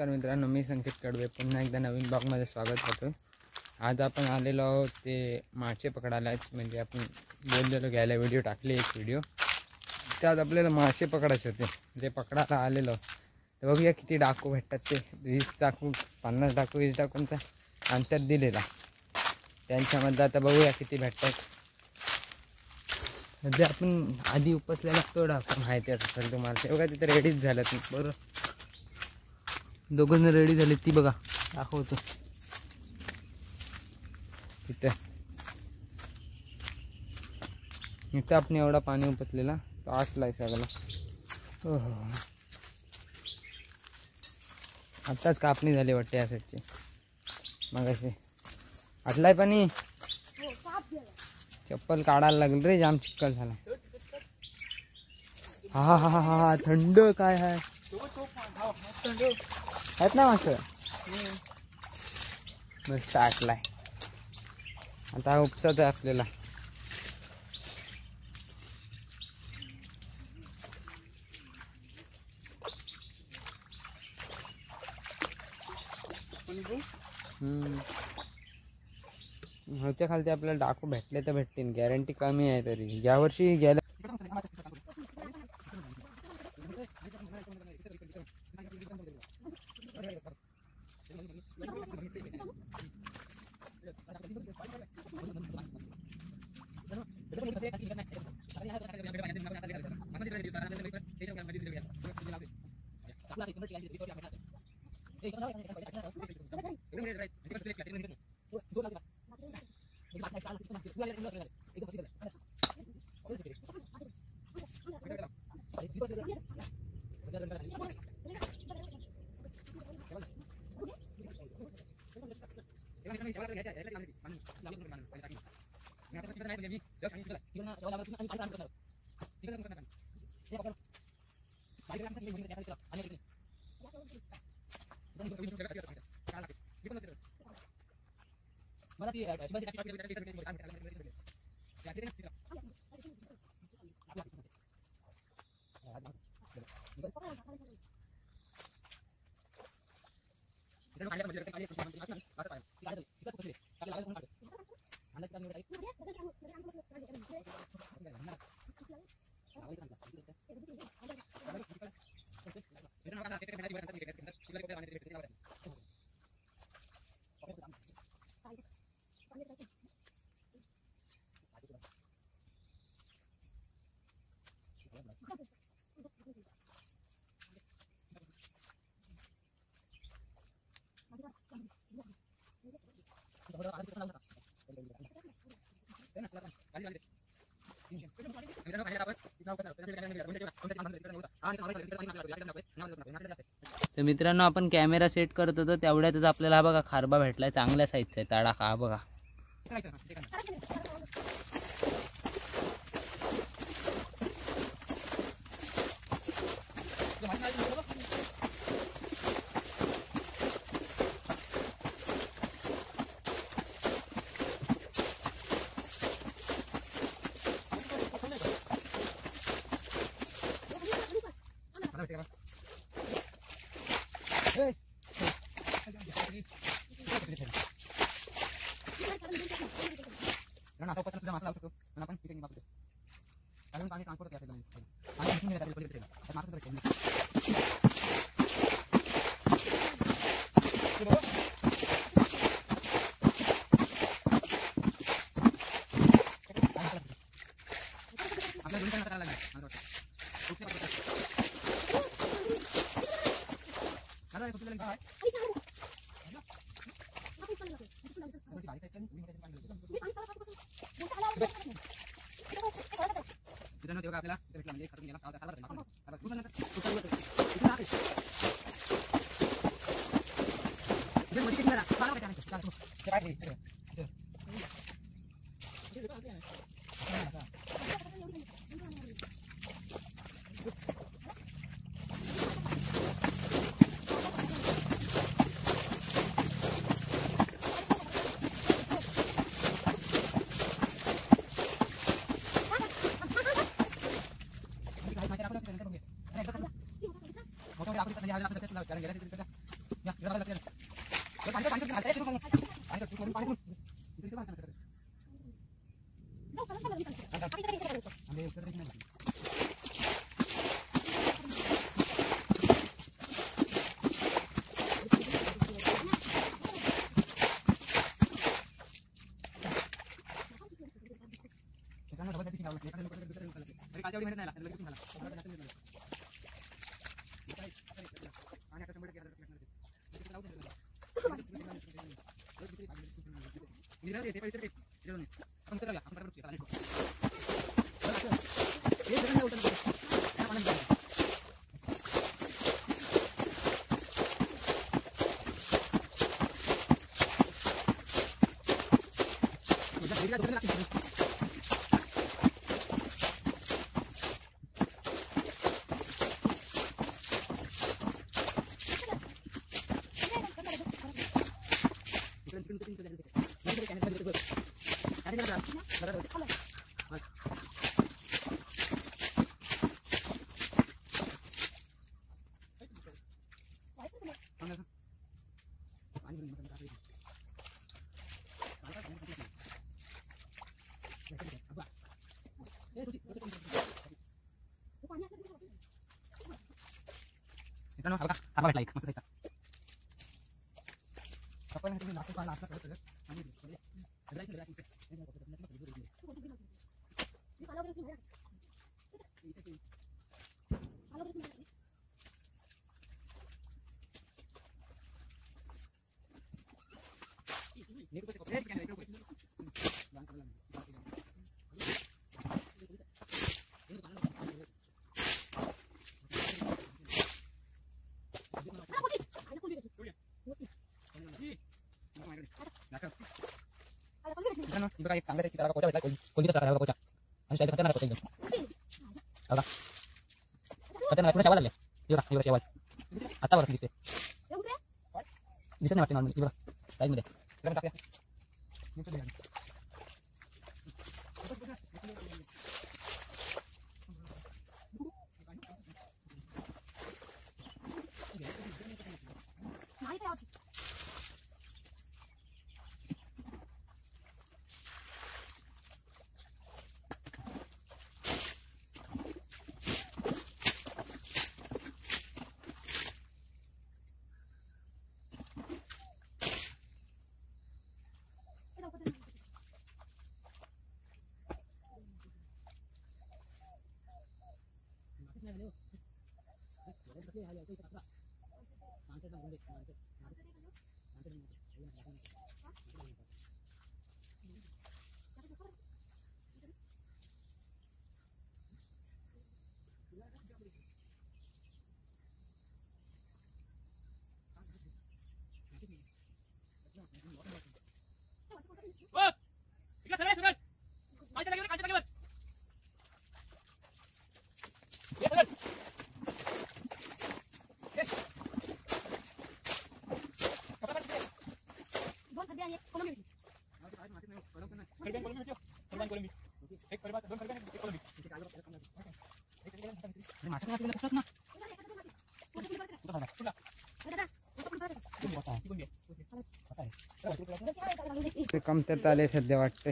नमस्कार मित्रांनो, मी संकेत कडवे पुन्हा एकदा नवीन ब्लॉगमध्ये स्वागत करतो। आज आपण आलेलो आहोत ते मासे पकडायला, म्हणजे आपण बोललेलो घ्यायला व्हिडिओ टाकले एक व्हिडिओ, त्यात आपल्याला मासे पकडायचे होते। ते पकडायला आलेलो तर बघूया किती डाकू भेटतात। ते 20 डाकू 50 डाकू 20 डाकूंचा अंतर दिलेला, त्यांच्यामध्ये आता बघूया किती भेटतात। सध्या आपण आधी उपसलेला तो डाकू माहिती असेल तुम्हाला, ते बघा तिथे रेडीच झालं बरोबर, दोघं रेडी झाले ती बघा, दाखवतो तिथे इथं आपण एवढा पाणी उपसलेला तो आटलाय सगळा। हो हो, आत्ताच कापणी झाली वाटते या साईडची, मग असे आटलाय पाणी, चप्पल काढायला लागेल रे, जाम चिक्कल झाला। हा हा हा हा, थंड काय आहे आहेत ना मासं, मस्त आटलाय। आता हा उपसाच आहे आपल्याला। ह्याच्या खालती आपल्याला डाकू भेटले तर भेटतील, गॅरंटी कमी आहे तरी। या वर्षी गेल्या तर मित्रांनो, आपण कॅमेरा सेट करत होतो तेवढ्यातच आपल्याला हा बघा खारबा भेटलाय, चांगल्या साईजचा आहे तडाखा, हा बघा। भेटला एक मस्त आपण इबा एक चांगल्या चित्राला कोचा भेटला कोणती चित्र करायला कोचा आणि शाळेत खतरनाक होते एकदम बघा खतरनाक पुढे शेवाळ आले इबा इबा शेवाळ आता वर दिसते दिसत नाही वाटते नॉर्मल इबा साईज मध्ये जरा टाकूया ते कमतरता आले सध्या वाटते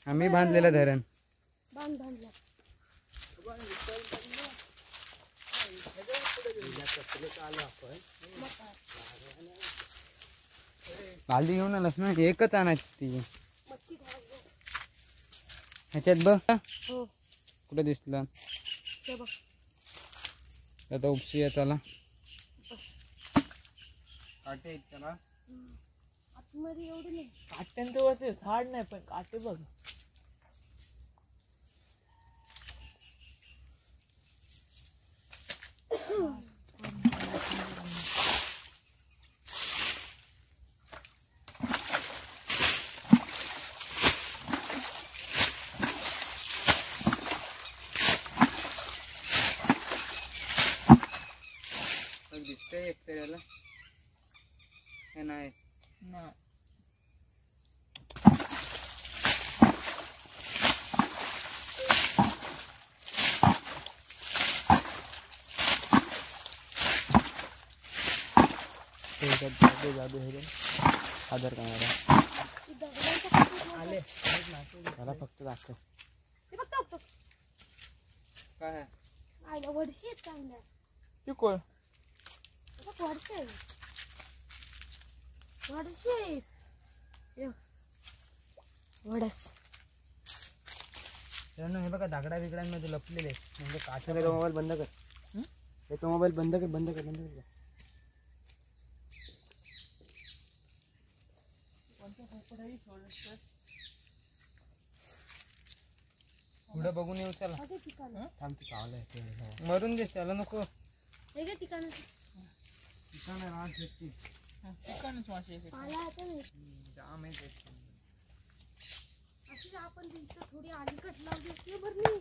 आम्ही बांधलेलं धरण बालदी घेऊन आलास ना एकच आणायची ती ह्याच्यात बघ कुठं दिसलं आता उपसी आहे त्याला काटे त्याला काट्यांचं झाड नाही पण काटे बघ दिसतंय एक त्याला हे नाही जादू जादू हे आधार कॅमेरा आले मला फक्त दाखव ते फक्त काय आहे आयला वडशी आहेत चांगल्या ते कोण वडशे वडशे वडस हे बघा दागडा बिगडांमध्ये लपलेले म्हणजे काचा तो मोबाईल बंद कर तो मोबाईल बंद कर बंद कर बंद कर पुढे बघून येऊ चला थांब तू चावलंय मरून दे त्याला नको ठिकाण ठिकाण राहत ठिकाणच मासे जाम आहे अशी आपण थोडी अलीकट लावली असते बरं